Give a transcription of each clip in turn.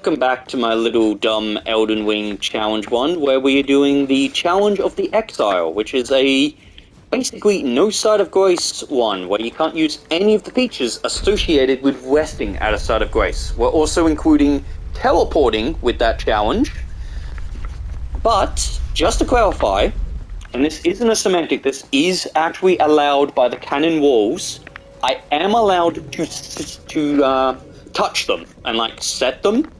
Welcome back to my little dumb Elden Ring challenge one, where we are doing the challenge of the exile, which is a basically no side of grace one, where you can't use any of the features associated with resting at a side of grace. We're also including teleporting with that challenge, but just to clarify, and this isn't a semantic, this is actually allowed by the canon walls, I am allowed to touch them and like set them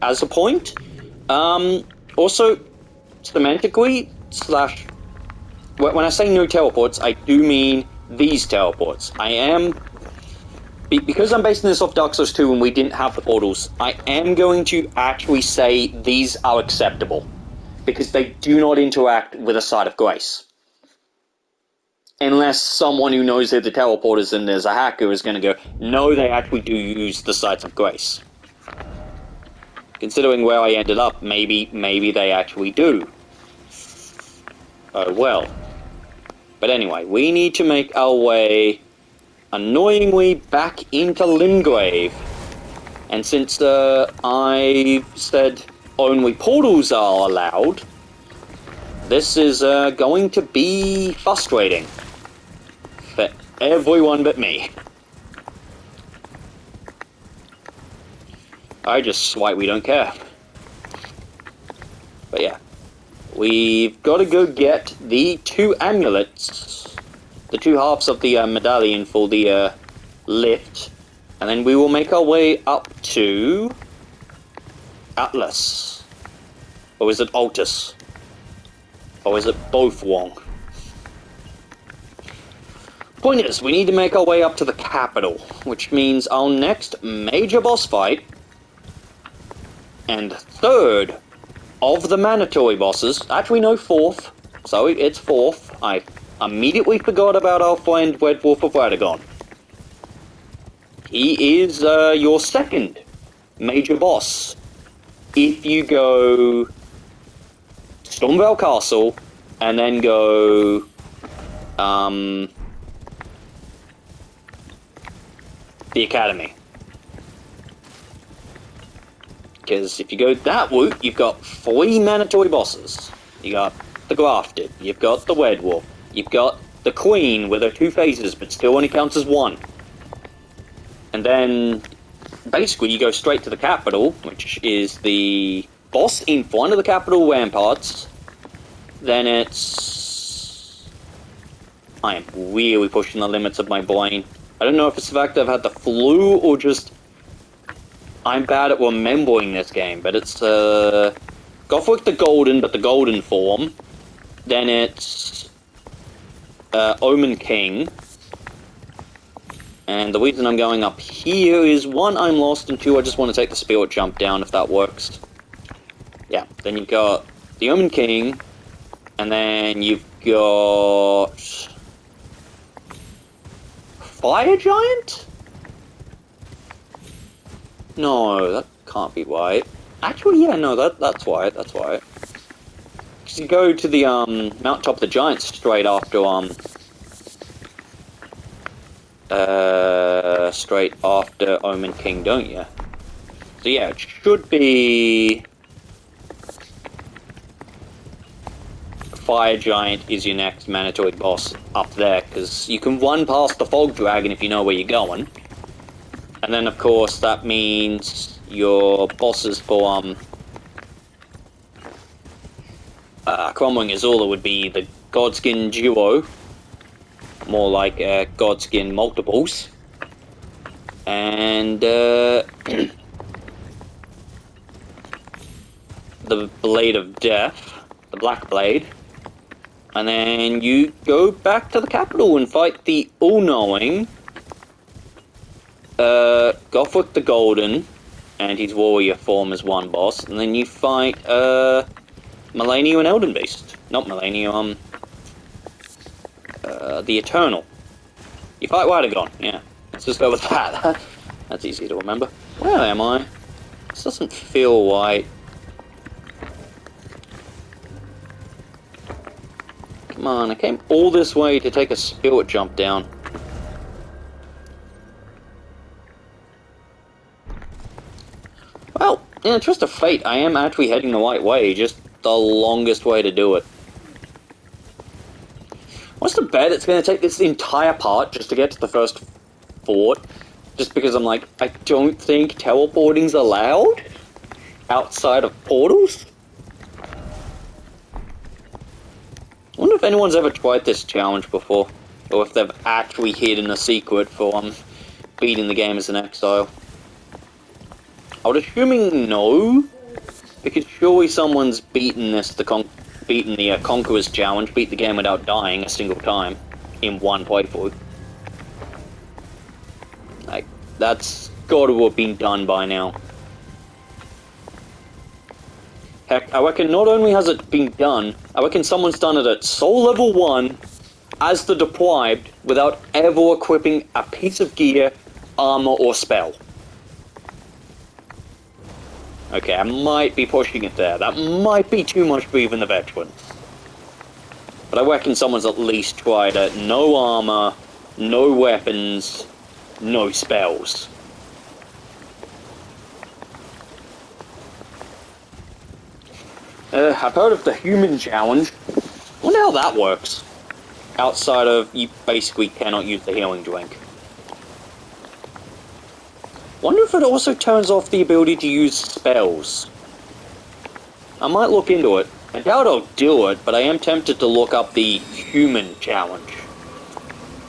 as a point. Also, semantically, when I say no teleports, I do mean these teleports. I am, because I'm basing this off Dark Souls 2 and we didn't have the portals, I am going to actually say these are acceptable, because they do not interact with a side of grace. Unless someone who knows they're the teleporters and there's a hacker is going to go, no, they actually do use the sides of grace. Considering where I ended up, maybe they actually do. Oh well. But anyway, we need to make our way, annoyingly, back into Limgrave. And since I said only portals are allowed, this is going to be frustrating. For everyone but me. I just slightly don't care. But yeah. We've got to go get the two amulets. The two halves of the medallion for the lift. And then we will make our way up to Atlas. Or is it Altus? Or is it both wrong? Point is, we need to make our way up to the capital, which means our next major boss fight, and third of the mandatory bosses, actually no, fourth, so it's fourth. I immediately forgot about our friend Wedwolf of Radagon. He is your second major boss. If you go Stormvale Castle, and then go the Academy. Because if you go that route, you've got 3 mandatory bosses. You got the Grafted, you've got the Wedwolf, you've got the Queen with her 2 phases, but still only counts as 1. And then, basically, you go straight to the capital, which is the boss in front of the capital ramparts. Then it's... I am really pushing the limits of my brain. I don't know if it's the fact that I've had the flu, or just... I'm bad at remembering this game, but it's, Gothric the Golden, but the Golden form. Then it's, Omen King. And the reason I'm going up here is, 1, I'm lost, and 2, I just want to take the spirit jump down, if that works. Yeah, then you've got the Omen King, and then you've got... Fire Giant? No, that can't be right. Actually, yeah, no, that's right, that's right. Because you go to the, Mountaintop of the Giants straight after, straight after Omen King, don't you? So yeah, it should be... Fire Giant is your next mandatory boss up there, because you can run past the Fog Dragon if you know where you're going. And then, of course, that means your bosses for, Cromwing Azula would be the Godskin Duo, more like, Godskin Multiples, and, the Blade of Death, the Black Blade, and then you go back to the capital and fight the all-knowing, Gothric the Golden, and his warrior form as one boss, and then you fight, Malenia and Elden Beast. Not Malenia, the Eternal. You fight Radagon, yeah. Let's just go with that. That's easy to remember. Where am I? This doesn't feel right. Come on, I came all this way to take a spirit jump down. Well, Yeah, Twist of Fate, I am actually heading the right way, just the longest way to do it. What's the bet it's going to take this entire part just to get to the first fort? Just because I'm like, I don't think teleporting's allowed outside of portals? I wonder if anyone's ever tried this challenge before, or if they've actually hidden a secret for beating the game as an exile. I would assuming no, because surely someone's beaten the Conqueror's challenge, beat the game without dying a single time in one playthrough. Like, that's gotta have been done by now. Heck, I reckon not only has it been done, I reckon someone's done it at Soul Level 1, as the Deprived, without ever equipping a piece of gear, armor, or spell. Okay, I might be pushing it there. That might be too much for even the veterans. But I reckon someone's at least tried it. No armor, no weapons, no spells. I've heard of the human challenge. I wonder how that works. Outside of, you basically cannot use the healing drink. Wonder if it also turns off the ability to use spells. I might look into it. I doubt I'll do it, but I am tempted to look up the human challenge,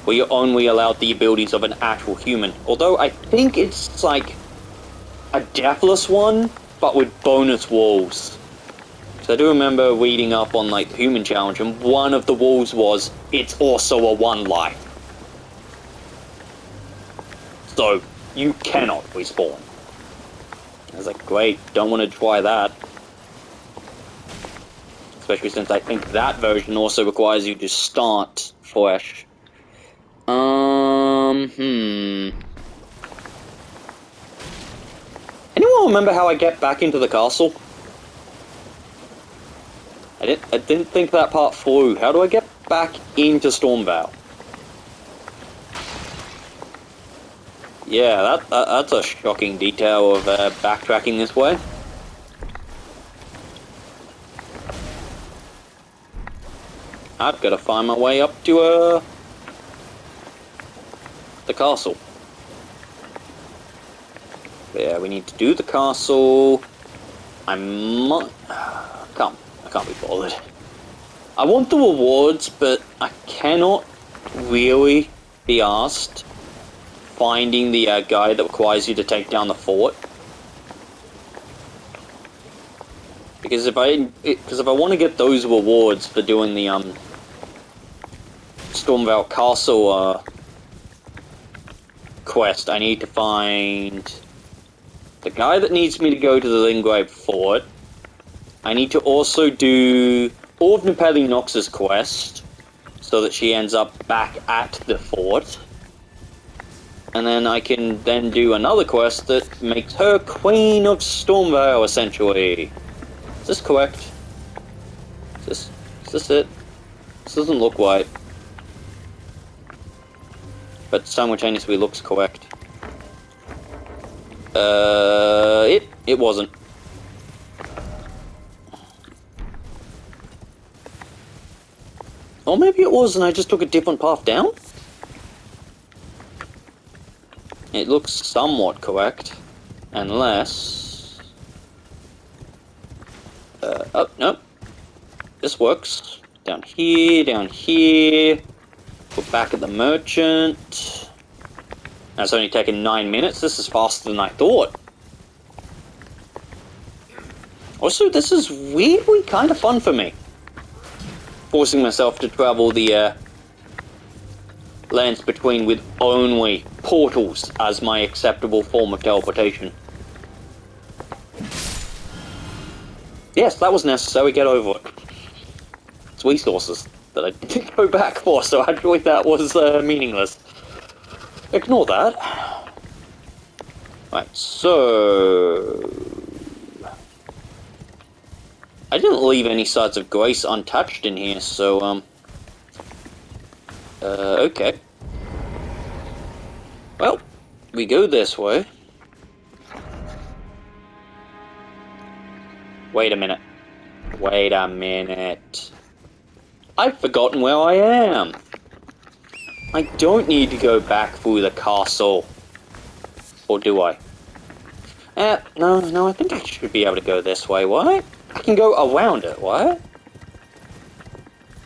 where you're only allowed the abilities of an actual human. Although I think it's like a deathless one, but with bonus walls. So I do remember reading up on like the human challenge, and one of the walls was, it's also a 1 life. So, you cannot respawn. I was like, great, don't want to try that. Especially since I think that version also requires you to start fresh. Anyone remember how I get back into the castle? I didn't think that part through. How do I get back into Stormvale? Yeah, that's a shocking detail of backtracking this way. I've got to find my way up to the castle. But yeah, we need to do the castle. I can't be bothered. I want the rewards, but I cannot really be asked finding the guide that requires you to take down the fort. Because if I want to get those rewards for doing the Stormvale Castle quest, I need to find the guy that needs me to go to the Lingrave Fort. I need to also do all of Nepeli Nox's quest, so that she ends up back at the fort. And then I can then do another quest that makes her Queen of Stormvale, essentially. Is this correct? Is this it? This doesn't look right. But simultaneously looks correct. It wasn't. Or maybe it was and I just took a different path down? It looks somewhat correct. Unless... oh, no. This works. Down here. We're back at the merchant. That's only taken 9 minutes. This is faster than I thought. Also, this is weirdly kind of fun for me. Forcing myself to travel the lands between with only portals as my acceptable form of teleportation. Yes, that was necessary, get over it. It's resources that I didn't go back for, so actually that was meaningless. Ignore that. Right, so... I didn't leave any sides of grace untouched in here, so, okay. Well, we go this way. Wait a minute. Wait a minute. I've forgotten where I am. I don't need to go back through the castle. Or do I? No, I think I should be able to go this way, what? I can go around it, what?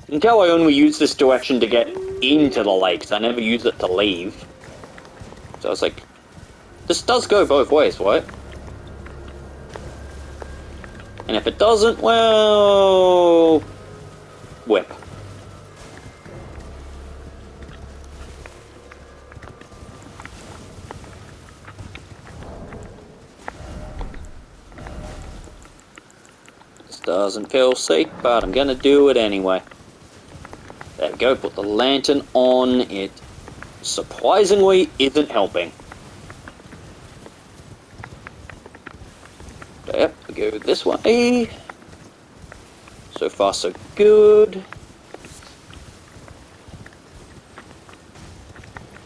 Until I only use this direction to get into the lakes, I never use it to leave. So I was like, this does go both ways, what? And if it doesn't, well... whip. This doesn't feel safe, but I'm gonna do it anyway. There we go, put the lantern on. It surprisingly isn't helping. Yep, we go this way. So far, so good.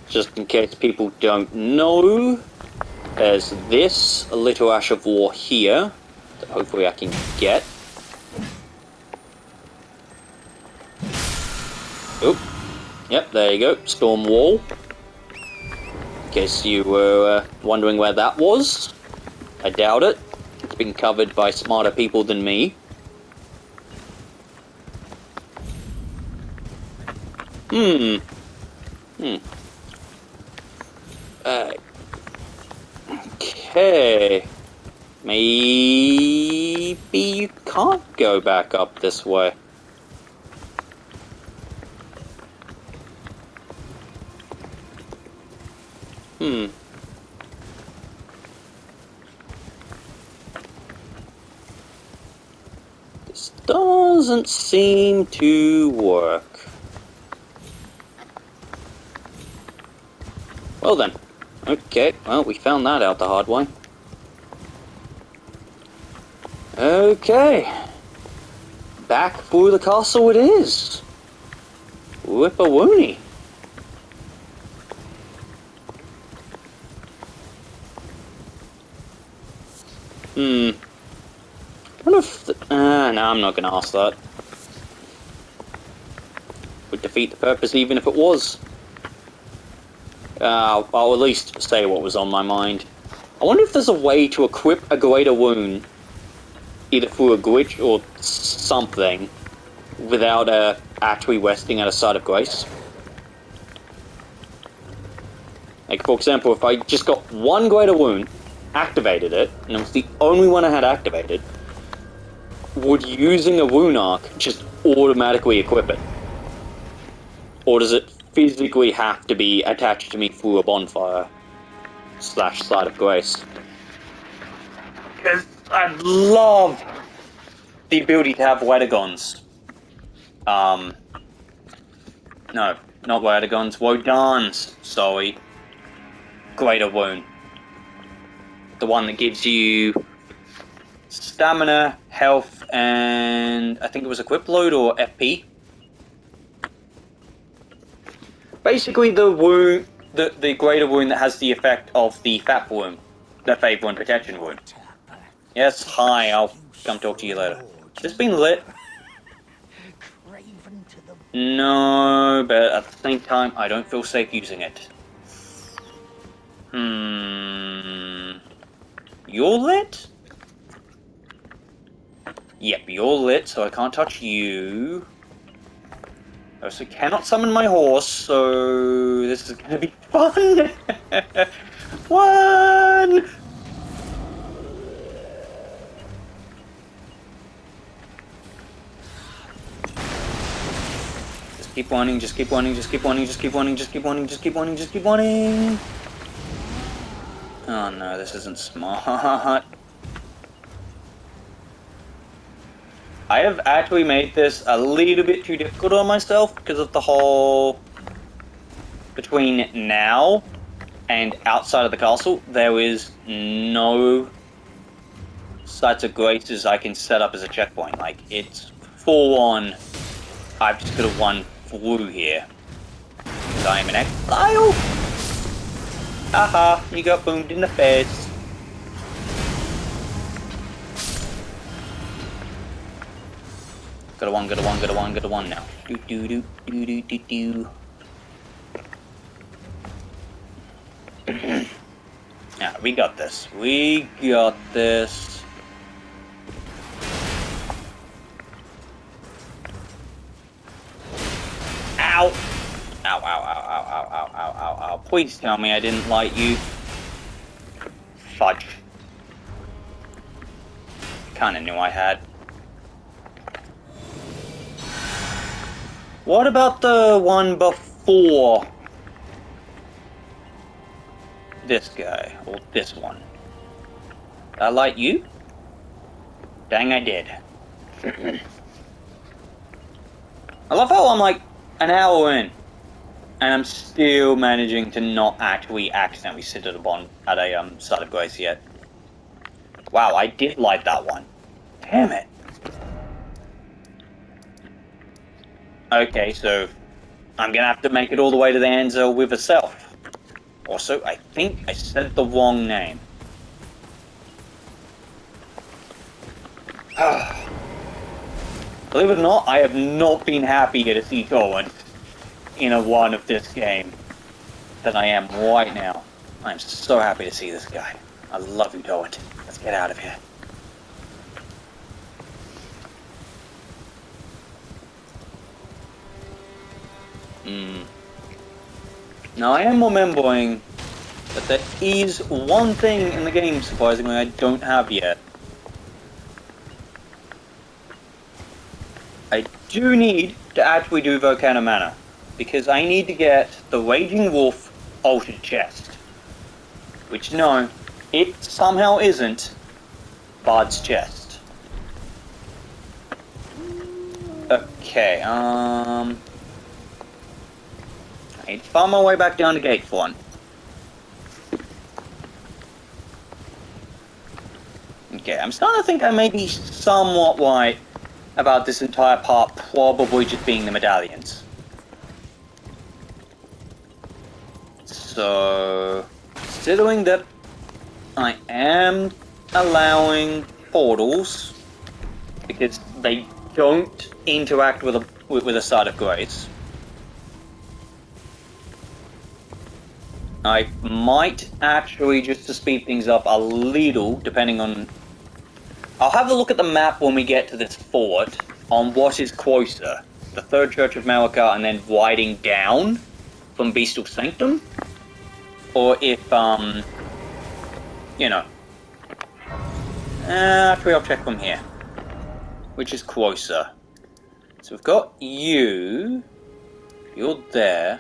Just in case people don't know, there's this little ash of war here that hopefully I can get. Oh, yep, there you go, storm wall. In case you were wondering where that was, I doubt it. It's been covered by smarter people than me. Okay. Maybe you can't go back up this way. This doesn't seem to work. Well then. Okay, well, we found that out the hard way. Okay. Back through the castle it is. Whippawoony. I wonder if... no, I'm not going to ask that. Would defeat the purpose even if it was. I'll at least say what was on my mind. I wonder if there's a way to equip a greater wound, either through a glitch or something, without actually resting at a site of grace. Like, for example, if I just got one greater wound, activated it, and it was the only one I had activated, would using a rune arc just automatically equip it? Or does it physically have to be attached to me through a bonfire / site of grace? Because I love the ability to have Wedagons. No, not Wedagons, Wodans, sorry. Greater Wound. The one that gives you stamina, health, and I think it was equip load or FP. Basically the wound, the greater wound that has the effect of the fat wound, the favor and protection wound. Yes, hi, I'll come talk to you later. It's been lit. No, but at the same time, I don't feel safe using it. You're lit? Yep, you're lit, so I can't touch you. I also cannot summon my horse, so this is gonna be fun! One! Just keep wanting, just keep wanting, just keep wanting, just keep wanting, just keep wanting, just keep wanting, just keep wanting! Oh no, this isn't smart. I have actually made this a little bit too difficult on myself because of the whole... Between now and outside of the castle, there is no sites of graces I can set up as a checkpoint. Like, it's full on, I've just got to run through here. Because I am an exile! Haha, you got boomed in the face. Got a one, got a one, got a one, got a one now. Do do do do do do do. Yeah, we got this. We got this. Ow! Ow, ow, ow, ow, ow, ow, ow, ow, ow. Please tell me I didn't light you. Fudge. Kinda knew I had. What about the one before this guy? Or this one? Did I light you? Dang, I did. I love how I'm like an hour in, and I'm still managing to not actually accidentally sit at a side of grace yet. Wow, I did light that one. Damn it. Okay, so I'm gonna have to make it all the way to the Anzo with a self. Also, I think I said the wrong name. Believe it or not, I have not been happier to see Torrent in a run of this game than I am right now. I'm so happy to see this guy. I love you, Torrent. Let's get out of here. Now I am remembering that there is one thing in the game, surprisingly, I don't have yet. I do need to actually do Volcano Manor, because I need to get the Raging Wolf Altered Chest. Which, no, it somehow isn't Bard's Chest. Okay, I need to find my way back down to Gate 1. Okay, I'm starting to think I may be somewhat right about this entire part probably just being the medallions. So, considering that I am allowing portals, because they don't interact with a side of grace, I might actually, just to speed things up a little, depending on... I'll have a look at the map when we get to this fort on what is closer. The Third Church of Malachar and then riding down from Bestial Sanctum. Or if, you know. Actually, I'll check from here. Which is closer. So we've got you. You're there.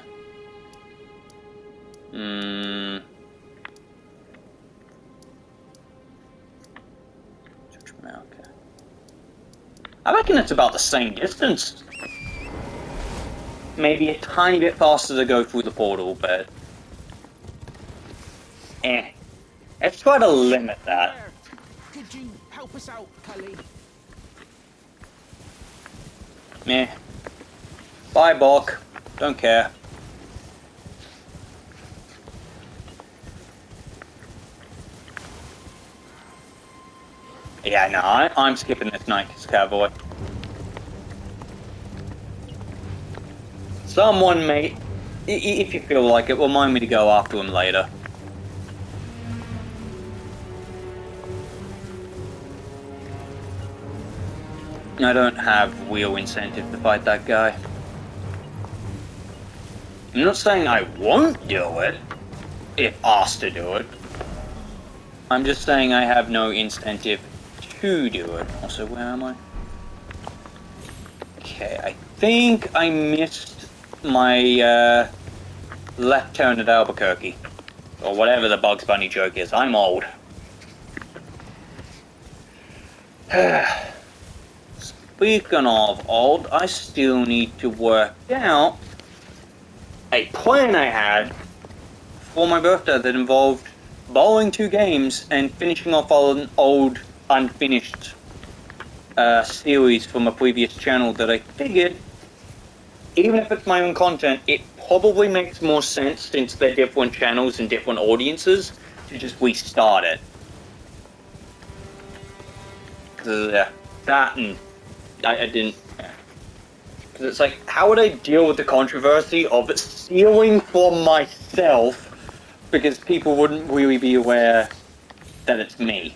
I reckon it's about the same distance. Maybe a tiny bit faster to go through the portal, but... Let's try to limit that. Could you help us out, Cully? Meh. Bye, Bok. Don't care. Yeah, no, I'm skipping this Knight's Cowboy. Someone may, if you feel like it, remind me to go after him later. I don't have real incentive to fight that guy. I'm not saying I won't do it, if asked to do it. I'm just saying I have no incentive to do it. Also, where am I? Okay, I think I missed my left turn at Albuquerque. Or whatever the Bugs Bunny joke is. I'm old. Speaking of old, I still need to work out a plan I had for my birthday that involved borrowing 2 games and finishing off an old unfinished series from a previous channel that I figured, even if it's my own content, it probably makes more sense, since they're different channels and different audiences, to just restart it. That and I didn't... Because it's like, how would I deal with the controversy of stealing from myself because people wouldn't really be aware that it's me?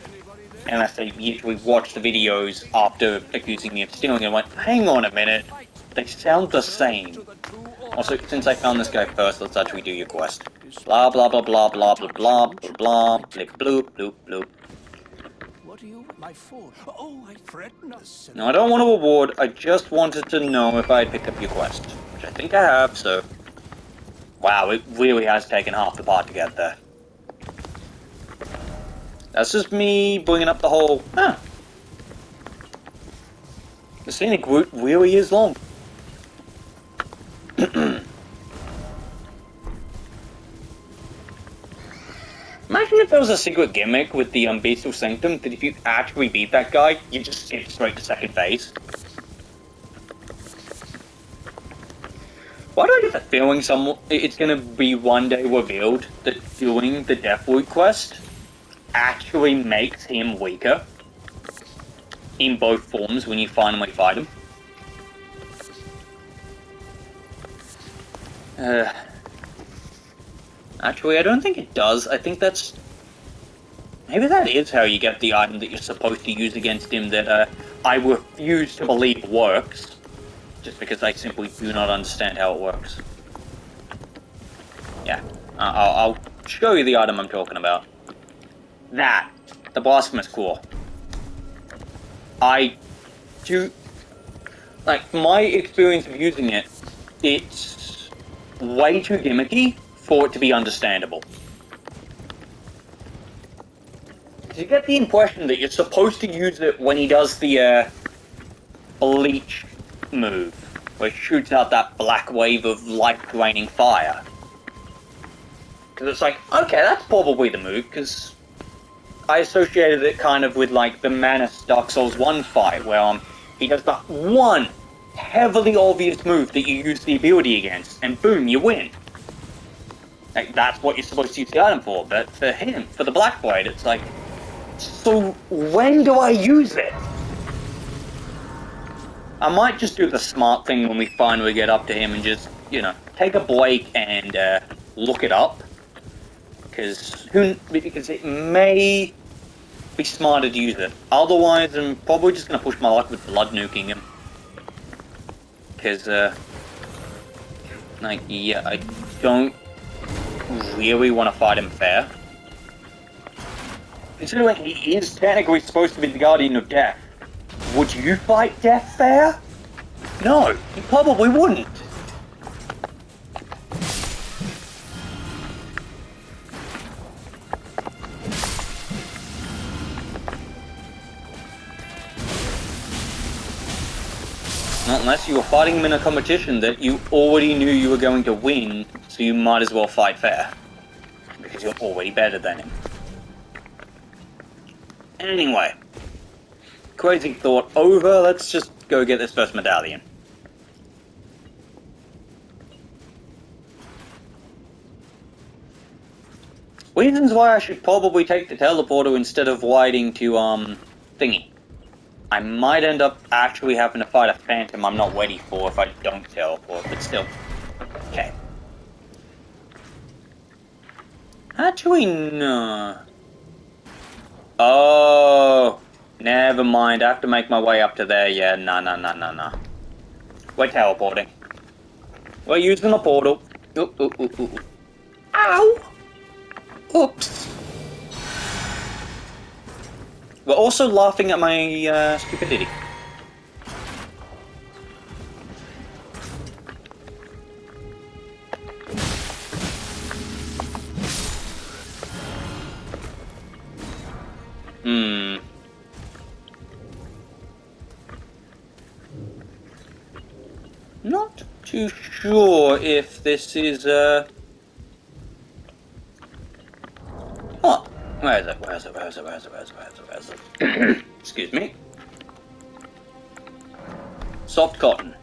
Unless they usually watch the videos after accusing me of stealing and went, hang on a minute, they sound the same. Also, since I found this guy first, let's actually do your quest. Blah blah blah blah blah blah blah blah blah blip bloop bloop bloop. What are you, my fault? Oh, I fret not. No, I don't want to reward, I just wanted to know if I had picked up your quest. Which I think I have, so... Wow, it really has taken half the part to get there. That's just me bringing up the whole... Huh. The scenic route really is long. Imagine if there was a secret gimmick with the Bestial Sanctum that if you actually beat that guy, you just skip straight to second phase. Why do I get the feeling it's gonna be one day revealed that doing the Deathloop quest actually makes him weaker in both forms when you finally fight him? Actually, I don't think it does. I think that's... Maybe that is how you get the item that you're supposed to use against him that I refuse to believe works. Just because I simply do not understand how it works. Yeah, I'll show you the item I'm talking about. That, the Blasphemous Claw. I do... Like, my experience of using it, it's way too gimmicky for it to be understandable. You get the impression that you're supposed to use it when he does the bleach move, where he shoots out that black wave of life-draining fire. Because it's like, okay, that's probably the move, because I associated it kind of with like the Manus Dark Souls 1 fight, where he does that one heavily obvious move that you use the ability against, and boom, you win. Like, that's what you're supposed to use the item for, but for him, for the Black Blade, it's like, so when do I use it? I might just do the smart thing when we finally get up to him and just, you know, take a break and look it up. Because it may be smarter to use it. Otherwise, I'm probably just going to push my luck with blood nuking him. Because, like, yeah, I don't really want to fight him fair. Considering he is technically supposed to be the Guardian of Death, would you fight Death fair? No, you probably wouldn't. Not unless you were fighting him in a competition that you already knew you were going to win, so you might as well fight fair. Because you're already better than him. Anyway. Crazy thought over, let's just go get this first medallion. Reasons why I should probably take the teleporter instead of riding to, thingy. I might end up actually having to fight a phantom I'm not ready for if I don't teleport, but still. Okay. Actually, no. Oh, never mind. I have to make my way up to there. Yeah, no. We're teleporting. We're using the portal. Ooh. Ow! Oops. We're also laughing at my stupidity. Not too sure if this is, Oh, where is it? Excuse me. Soft cotton.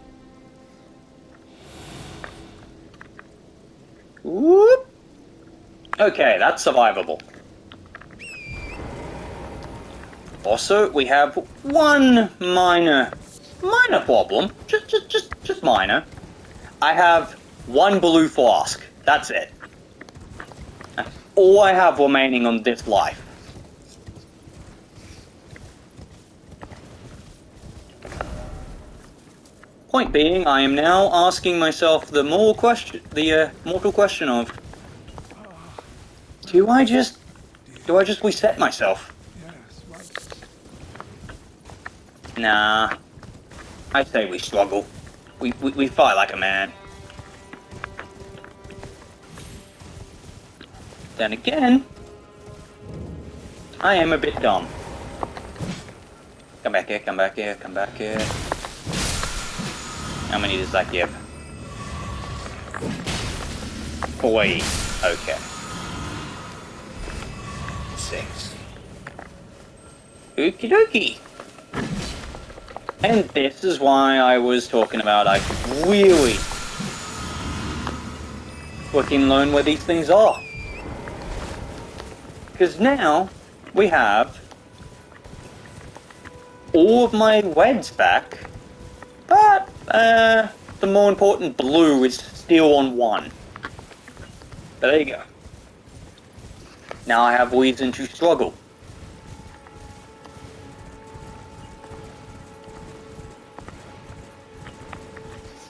Whoop. Okay, that's survivable. Also, we have one minor problem. Just miner. I have 1 blue flask. That's it. That's all I have remaining on this life. Point being, I am now asking myself the mortal question of, do I just reset myself? Yes, Nah, I say we struggle. We fight like a man. Then again, I am a bit dumb. Come back here, come back here, come back here. How many does that give? 3. Okay. 6. Okie dokie. And this is why I was talking about I should really fucking learn where these things are. Because now we have all of my reds back, but the more important blue is still on 1. But there you go. Now I have reason to struggle.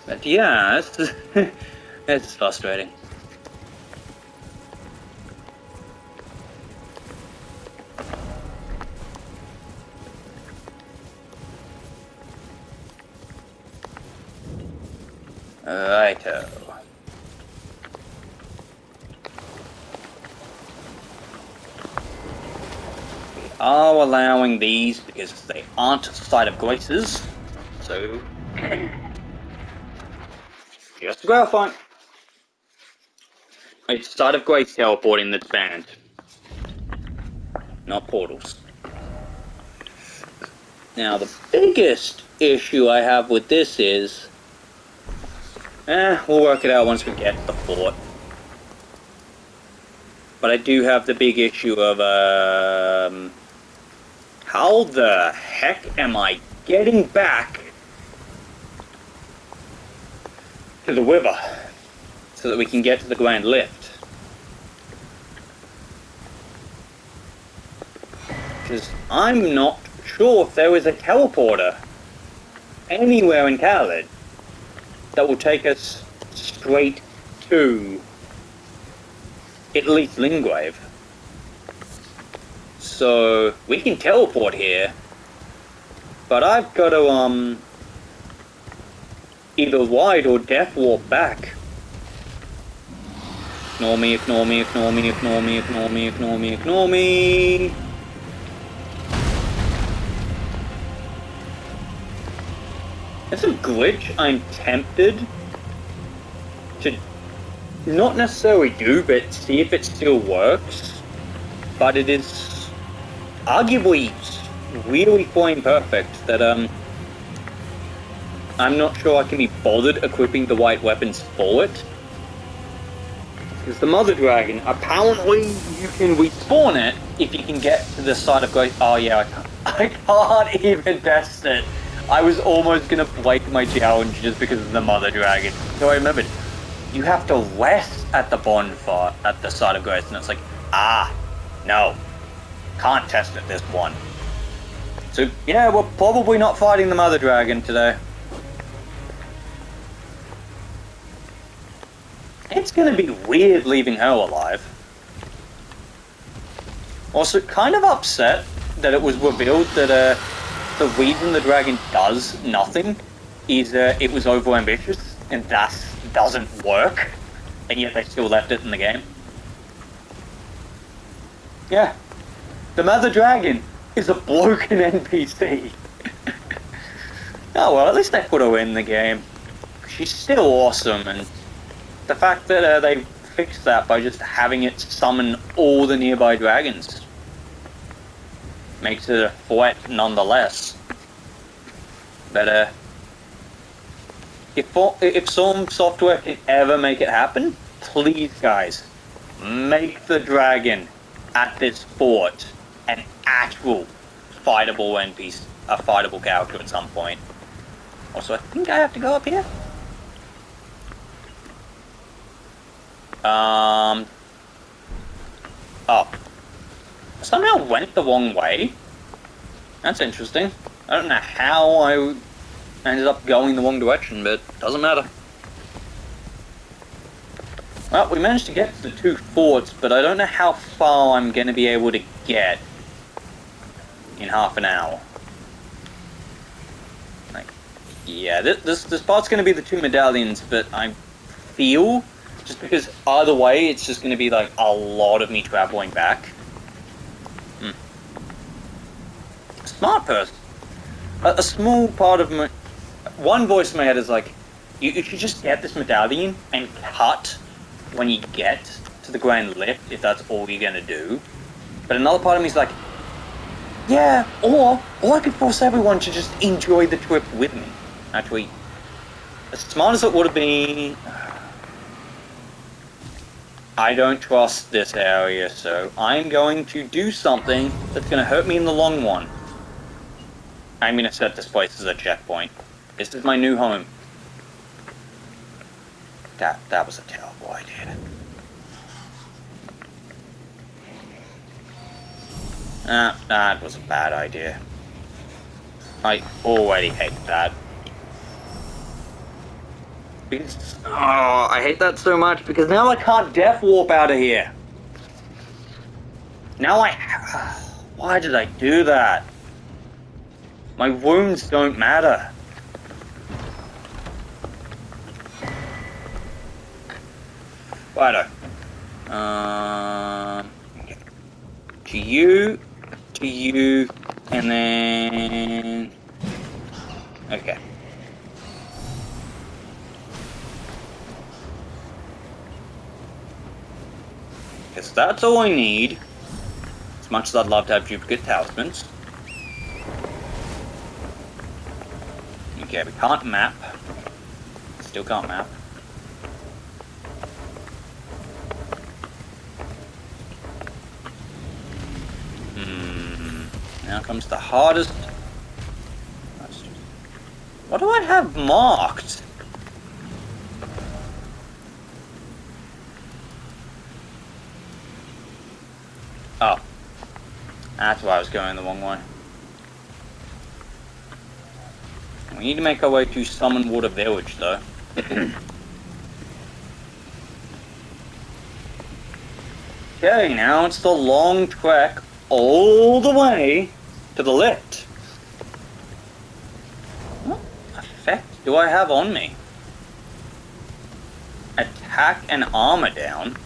But yeah, it's frustrating. Righto. We are allowing these because they aren't Site of Graces, so just clarifying. It's Site of Grace teleporting that's banned, not portals. Now the biggest issue I have with this is, we'll work it out once we get to the fort. But I do have the big issue of, how the heck am I getting back to the river so that we can get to the Grand Lift? Because I'm not sure if there is a teleporter anywhere in Khaled that will take us straight to at least Lingrave. So we can teleport here, but I've got to either ride or death warp back. Ignore me, ignore me, ignore me, ignore me, ignore me, ignore me, ignore me. It's a glitch I'm tempted to not necessarily do, but see if it still works. But it is arguably really fine perfect that I'm not sure I can be bothered equipping the white weapons for it. Because the Mother Dragon, apparently you can respawn it if you can get to the side of Grace. Oh yeah, I can't even test it. I was almost gonna break my challenge just because of the Mother Dragon. So I remembered, you have to rest at the bonfire at the side of Grace, and it's like, no, can't test it this one. So yeah, we're probably not fighting the Mother Dragon today. It's gonna be weird leaving her alive. Also, kind of upset that it was revealed that the reason the dragon does nothing is it was overambitious and thus doesn't work, and yet they still left it in the game. Yeah, the Mother Dragon is a broken NPC. Oh well, at least they put her in the game. She's still awesome, and the fact that they fixed that by just having it summon all the nearby dragons makes it a threat nonetheless. But if some software can ever make it happen, please guys, make the dragon at this fort an actual fightable NPC, a fightable character at some point. Also, I think I have to go up here. Oh. Somehow went the wrong way. That's interesting. I don't know how I ended up going the wrong direction, but it doesn't matter. Well, we managed to get to the 2 forts, but I don't know how far I'm going to be able to get in half an hour. Like, yeah, this part's going to be the 2 medallions, but I feel, just because either way, it's just going to be like a lot of me traveling back. Smart person. A small part of my... One voice in my head is like, you should just get this medallion and cut when you get to the Grand Lift, if that's all you're gonna do. But another part of me is like, yeah, or I could force everyone to just enjoy the trip with me. Actually, as smart as it would have been, I don't trust this area, so I'm going to do something that's gonna hurt me in the long run. I'm gonna set this place as a checkpoint. This is my new home. That was a terrible idea. That was a bad idea. I already hate that. Because, oh, I hate that so much because now I can't death warp out of here. Now why did I do that? My wounds don't matter. Righto. Okay. To you, and then... Okay. Because that's all I need. As much as I'd love to have duplicate talismans. Okay, we can't map. Still can't map. Now comes the hardest. What do I have marked? Oh. That's why I was going the wrong way. We need to make our way to Summon Water Village, though. Okay, now it's the long trek all the way to the lift. What effect do I have on me? Attack and armor down.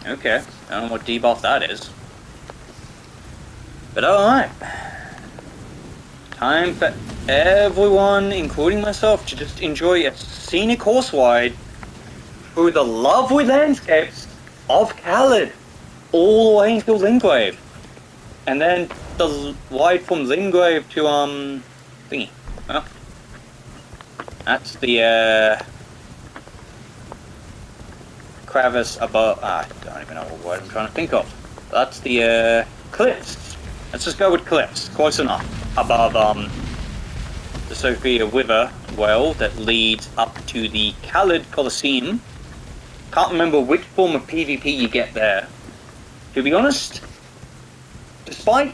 Okay, I don't know what debuff that is. But alright. Time for everyone, including myself, to just enjoy a scenic horse ride through the lovely landscapes of Khalid, all the way until Lingrave. And then the ride from Lingrave to, thingy. Well, that's the, crevice above, I don't even know what word I'm trying to think of. That's the, cliffs. Let's just go with cliffs, close enough. Above, the Sophia River well that leads up to the Khalid Coliseum. Can't remember which form of PvP you get there. To be honest, despite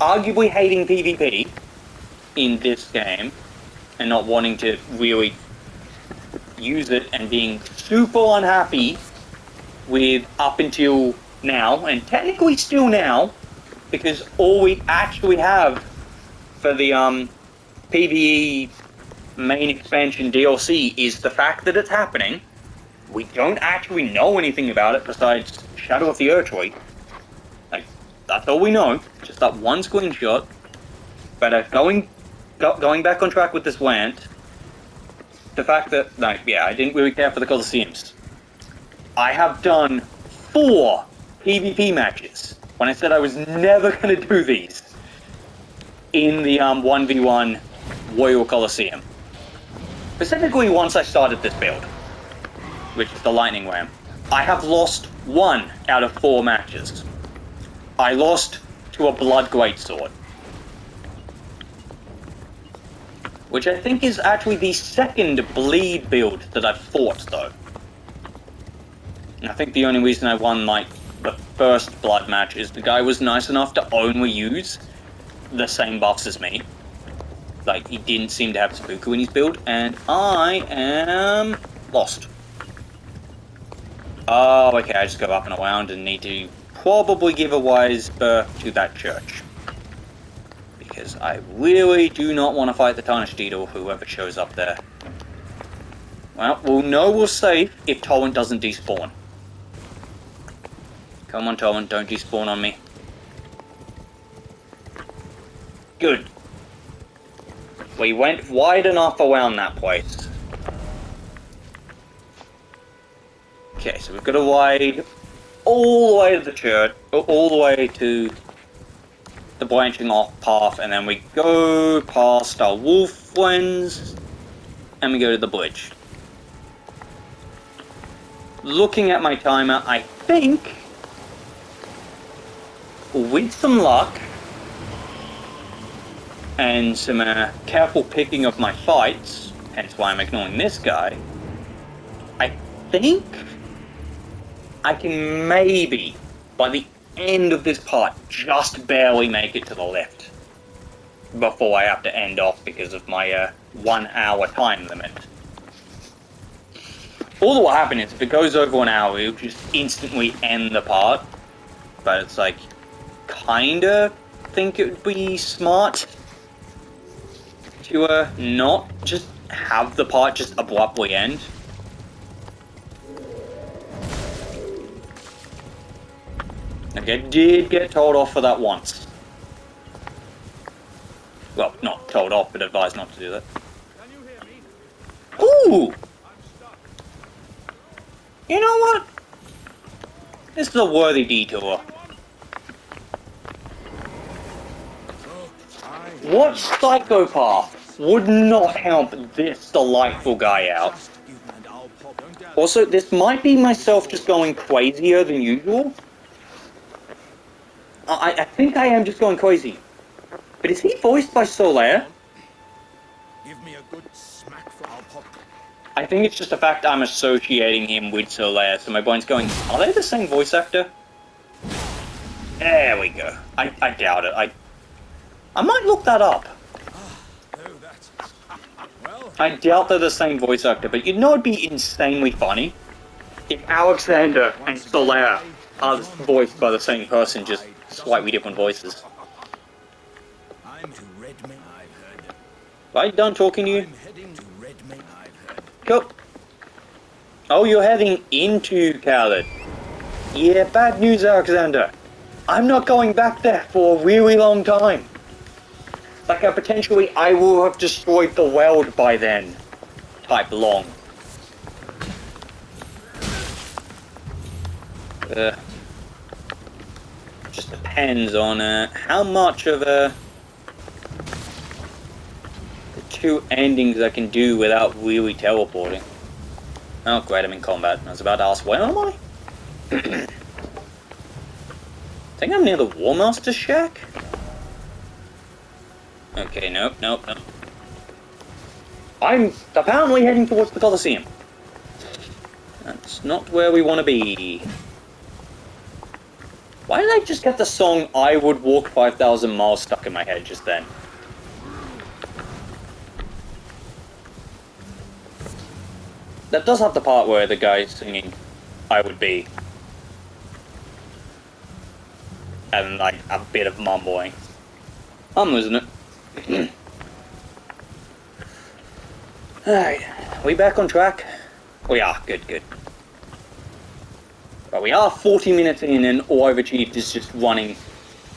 arguably hating PvP in this game and not wanting to really use it and being super unhappy with up until now, and technically still now, because all we actually have for the PvE main expansion DLC is the fact that it's happening. We don't actually know anything about it besides Shadow of the Erdtree. Like, that's all we know. Just that one screenshot. But going back on track with this rant, the fact that, no, yeah, I didn't really care for the Colosseums. I have done 4 PvP matches when I said I was never going to do these in the 1v1 Royal Colosseum. Specifically once I started this build, which is the Lightning Ram. I have lost 1 out of 4 matches. I lost to a Blood Greatsword. Which I think is actually the second bleed build that I've fought, though. And I think the only reason I won, like, the first blood match is the guy was nice enough to only use the same buffs as me. Like, he didn't seem to have Seppuku in his build, and I am lost. Oh, okay, I just go up and around and need to probably give a wise birth to that church. Because I really do not want to fight the Tarnished Deed or whoever shows up there. Well, we'll know we're safe if Torrent doesn't despawn. Come on, Torrent, don't despawn on me. Good. We went wide enough around that place. Okay, so we've got to ride all the way to the church, all the way to the branching off path, and then we go past our wolf friends, and we go to the bridge. Looking at my timer, I think, with some luck, and some careful picking of my fights, hence why I'm ignoring this guy, I think I can maybe, by the end of this part, just barely make it to the lift before I have to end off because of my 1 hour time limit. All that will happen is if it goes over an hour, it'll just instantly end the part, but it's like, kinda think it would be smart to not just have the part just abruptly end. Okay, did get told off for that once. Well, not told off, but advised not to do that. Can you hear me? Ooh! I'm stuck. You know what? This is a worthy detour. What psychopath would not help this delightful guy out? Also, this might be myself just going crazier than usual. I think I am just going crazy. But is he voiced by Solaire? Give me a good smack for our pop. I think it's just the fact I'm associating him with Solaire, so my brain's going, are they the same voice actor? There we go. I doubt it. I might look that up. Well, I doubt they're the same voice actor, but you know it'd be insanely funny if Alexander and Solaire are voiced by the same person, just slightly different voices. I'm to Redmay. I've heard. Right, done talking to you? I'm heading to Redmay. I've heard. Cool. Oh, you're heading into Khaled. Yeah, bad news, Alexander. I'm not going back there for a really long time. Like, potentially, I will have destroyed the world by then. Type long. Just depends on how much of the two endings I can do without really teleporting. Oh great, I'm in combat. I was about to ask, where am I? I think I'm near the War Master's shack? Okay, nope. I'm apparently heading towards the Colosseum. That's not where we want to be. Why did I just get the song I Would Walk 5,000 Miles stuck in my head just then? That does have the part where the guy's singing I Would Be. And like a bit of mumbling. I'm losing it. Alright, are we back on track? We are, good. But we are 40 minutes in and all I've achieved is just running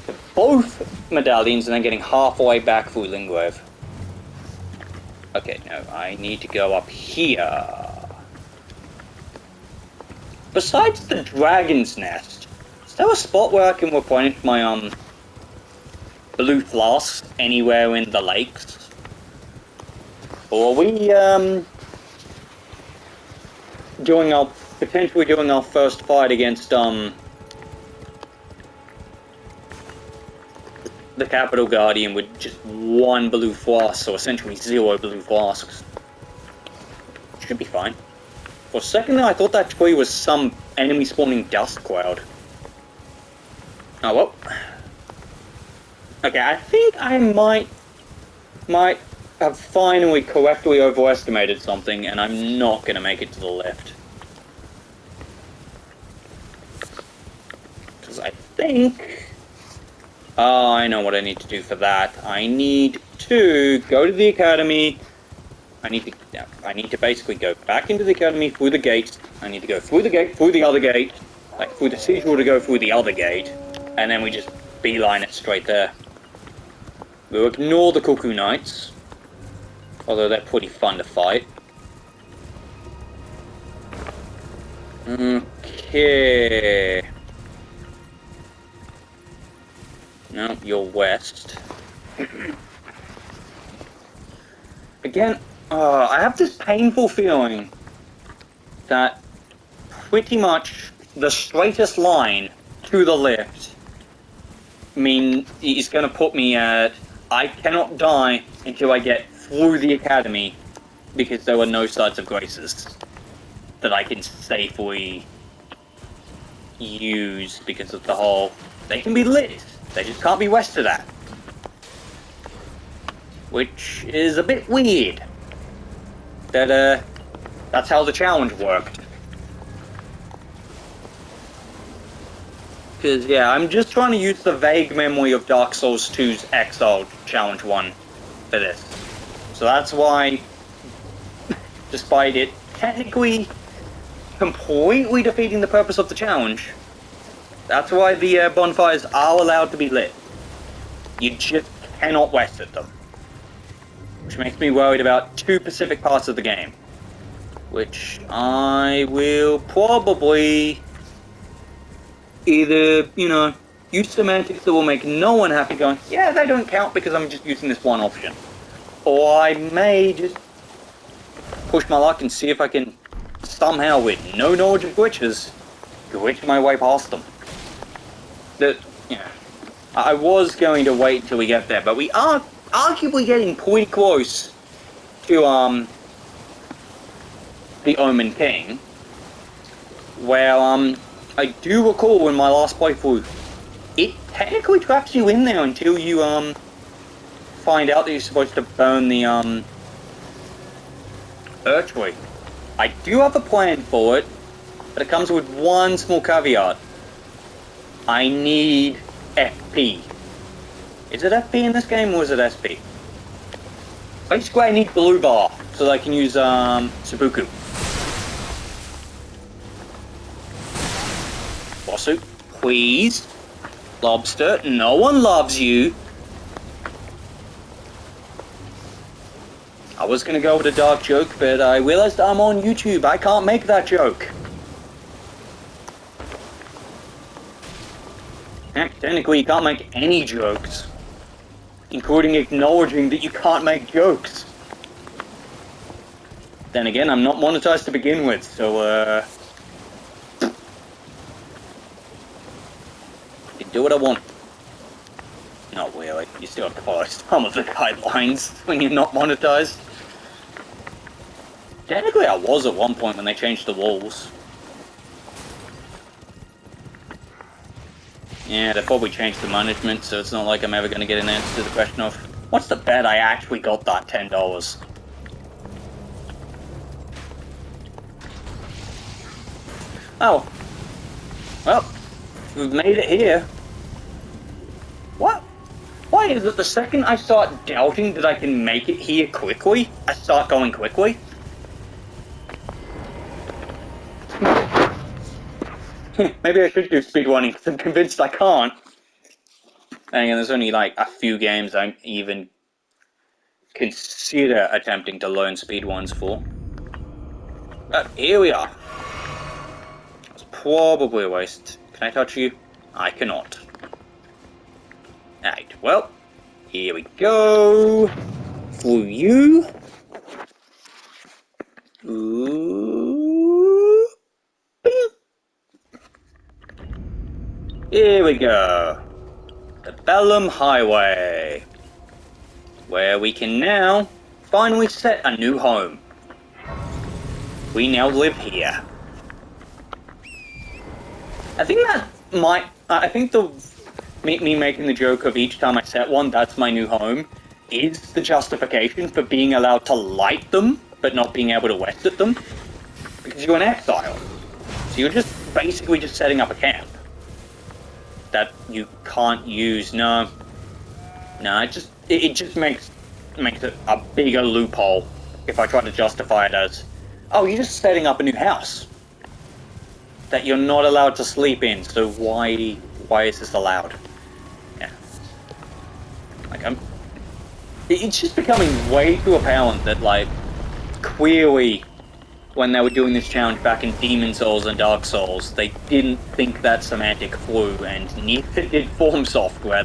to both medallions and then getting halfway back through Lingrave. Okay, no, I need to go up here. Besides the Dragon's Nest, is there a spot where I can replenish my, blue flasks anywhere in the lakes? Or are we, potentially doing our first fight against, the Capital Guardian with just one blue flask, so essentially 0 blue flasks? Should be fine. For a second there, I thought that tree was some enemy spawning dust cloud. Oh well. Okay, I think I might have finally correctly overestimated something, and I'm not gonna make it to the left. Because I think... Oh, I know what I need to do for that. I need to go to the academy. I need to basically go back into the academy through the gate. I need to go through the gate, through the other gate, like through the sigil to go through the other gate, and then we just beeline it straight there. We'll ignore the Cuckoo Knights, although they're pretty fun to fight. Okay. No, you're west. Again, I have this painful feeling that pretty much the straightest line to the left is going to put me at I cannot die until I get through the academy, because there were no sides of graces that I can safely use because of the whole they can be lit, they just can't be west of that. Which is a bit weird. That's how the challenge worked. Because, yeah, I'm just trying to use the vague memory of Dark Souls 2's Exile Challenge 1 for this. So that's why, despite it technically completely defeating the purpose of the challenge, that's why the bonfires are allowed to be lit. You just cannot west at them. Which makes me worried about two specific parts of the game. Which I will probably either, use semantics that will make no one happy going, yeah, they don't count because I'm just using this one option. Or I may just push my luck and see if I can somehow, with no knowledge of glitches, glitch my way past them. I was going to wait until we get there, but we are arguably getting pretty close to, the Omen King, where, I do recall in my last playthrough, it technically traps you in there until you, find out that you're supposed to burn the, Earthquake. I do have a plan for it, but it comes with one small caveat. I need FP. Is it FP in this game, or is it SP? Basically, I need blue bar, so that I can use, Seppuku. Lawsuit, please. Lobster, no one loves you. I was gonna go with a dark joke, but I realized I'm on YouTube. I can't make that joke. Heck, technically you can't make any jokes, including acknowledging that you can't make jokes. Then again, I'm not monetized to begin with, so, I can do what I want. Not really. You still have to follow some of the guidelines when you're not monetized. Technically, I was at one point when they changed the walls. Yeah, they probably changed the management, so it's not like I'm ever going to get an answer to the question of, what's the bet I actually got that $10? Oh. Well, we've made it here. What? Why is it the second I start doubting that I can make it here quickly, I start going quickly? Maybe I should do speedrunning, because I'm convinced I can't. And there's only like a few games I even consider attempting to learn speedruns for. But here we are. It's probably a waste. Can I touch you? I cannot. Alright, well, here we go. Through you. Ooh. Bing. Here we go. The Bellum Highway. Where we can now finally set a new home. We now live here. I think that might... I think the... Me making the joke of each time I set one, that's my new home, is the justification for being allowed to light them, but not being able to west at them. Because you're an exile. So you're just basically just setting up a camp. That you can't use. No, it just makes it a bigger loophole if I try to justify it as, oh, you're just setting up a new house that you're not allowed to sleep in. So why is this allowed? Yeah, like it's just becoming way too apparent that, like, clearly when they were doing this challenge back in Demon Souls and Dark Souls, they didn't think that semantic through, and neither did Form Software.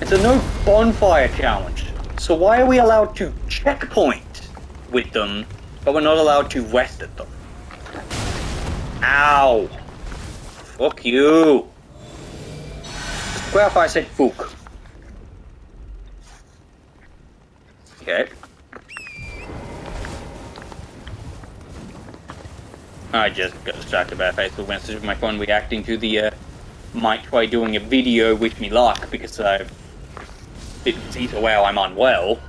It's a no bonfire challenge, so why are we allowed to checkpoint with them, but we're not allowed to rest at them? Ow! Fuck you! Just to clarify, I said fuck. Okay. I just got distracted by a Facebook message of my phone reacting to the, might try doing a video with me luck, because I didn't see so well I'm unwell.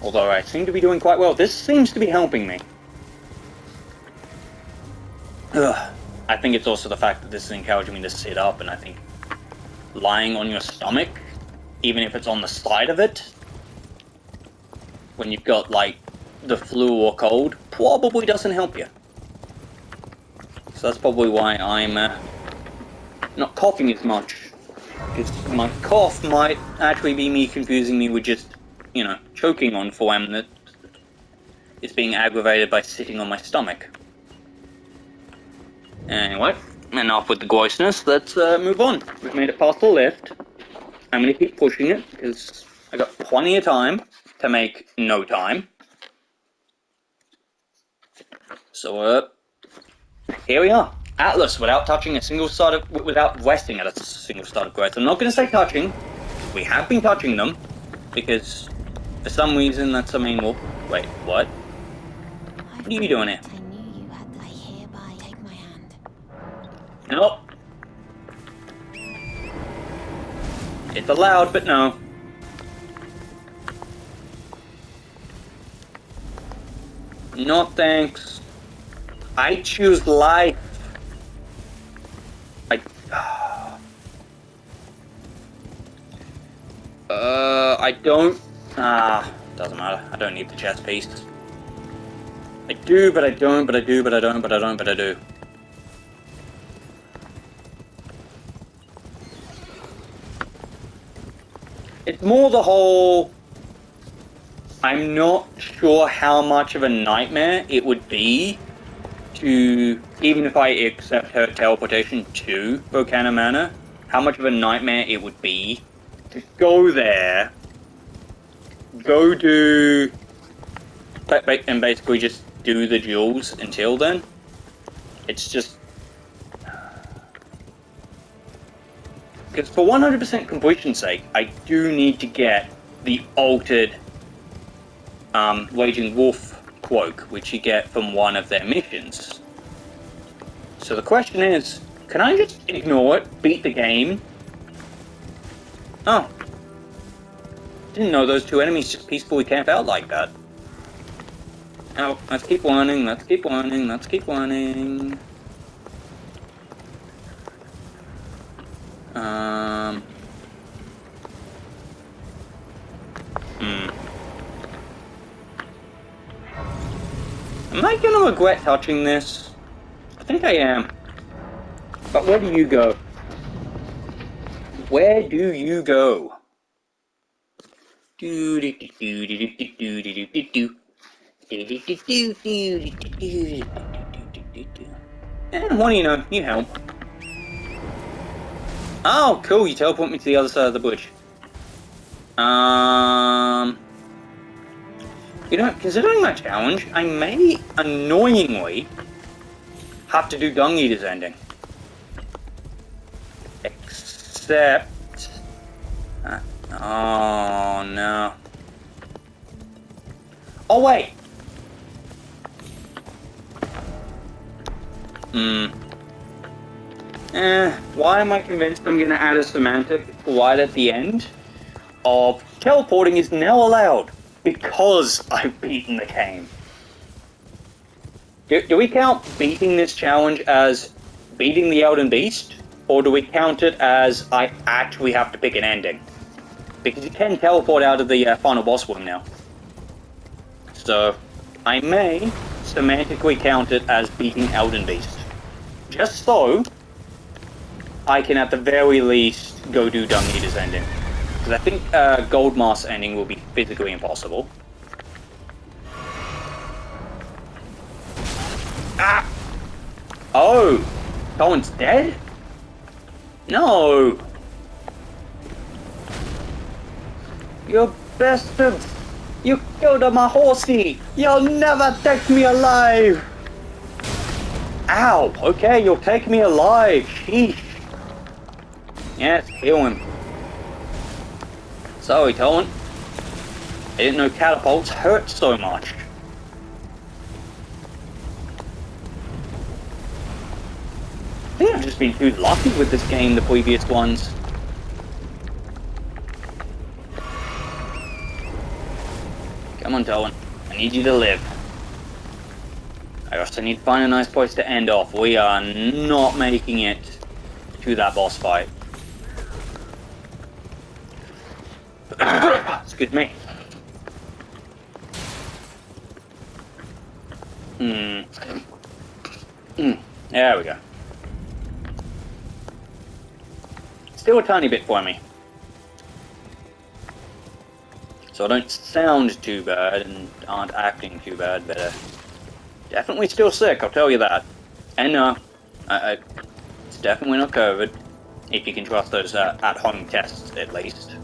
Although I seem to be doing quite well. This seems to be helping me. Ugh. I think it's also the fact that this is encouraging me to sit up, and I think lying on your stomach, even if it's on the side of it, when you've got, like, the flu or cold, probably doesn't help you. So that's probably why I'm not coughing as much. Because my cough might actually be me confusing me with just, you know, choking on phlegm that is being aggravated by sitting on my stomach. Anyway, enough with the grossness, let's move on. We've made it past the lift. I'm going to keep pushing it, because I got plenty of time to make no time. So, here we are. Atlas, without touching a single start of, without resting at a single start of growth. I'm not going to say touching. We have been touching them, because for some reason that's the main rule. Wait, what? What are you doing here? I knew you had. I hereby take my hand. Nope. It's allowed, but no. No thanks. I choose life. I don't... doesn't matter. I don't need the chest piece. I do, but I don't, but I do, but I don't, but I don't, but I do. It's more the whole... I'm not sure how much of a nightmare it would be to, even if I accept her teleportation to Volcano Manor, how much of a nightmare it would be to go there, go do, and basically just do the duels until then. It's just... Because for 100% completion's sake, I do need to get the altered Raging Wolf cloak, which you get from one of their missions. So the question is, can I just ignore it, beat the game? Oh. Didn't know those two enemies just peacefully camp out like that. Oh, let's keep learning, let's keep learning, let's keep learning. Am I gonna regret touching this? I think I am. But where do you go? Where do you go? And what do you know? You help. Oh, cool, you teleport me to the other side of the bridge. You know, considering my challenge, I may, annoyingly, have to do Dung Eater's ending. Except... oh, no. Oh, wait! Why am I convinced I'm gonna add a semantic right at the end of teleporting is now allowed because I've beaten the game? Do we count beating this challenge as beating the Elden Beast, or do we count it as I actually have to pick an ending? Because you can teleport out of the final boss room now. So, I may semantically count it as beating Elden Beast. Just so I can at the very least go do Dung Eater's ending. Because I think Gold Mask ending will be physically impossible. Ah! Oh! Someone's dead? No! You bastards! You killed my horsey! You'll never take me alive! Ow! Okay, you'll take me alive! Sheesh! Yes, heal him. Sorry, Tolan. I didn't know catapults hurt so much. I think I've just been too lucky with this game, the previous ones. Come on, Tolan. I need you to live. I also need to find a nice place to end off. We are not making it to that boss fight. Excuse me. There we go. Still a tiny bit for me. So I don't sound too bad and aren't acting too bad, but definitely still sick, I'll tell you that. And no, it's definitely not COVID, if you can trust those at-home tests at least.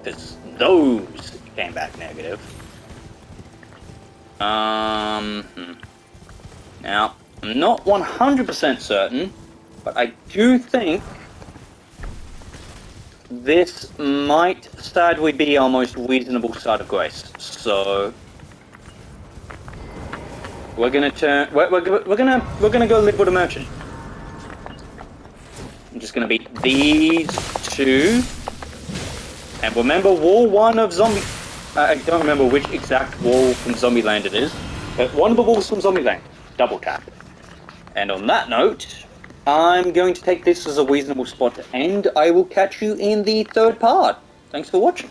Because those came back negative. Now, I'm not 100% certain, but I do think this might sadly be our most reasonable side of grace. So we're gonna turn. We're gonna go live with a merchant. I'm just gonna beat these two. And remember, wall 1 of Zombie... I don't remember which exact wall from Zombieland it is, but one of the walls from Zombieland. Double tap. And on that note, I'm going to take this as a reasonable spot to end. I will catch you in the third part. Thanks for watching.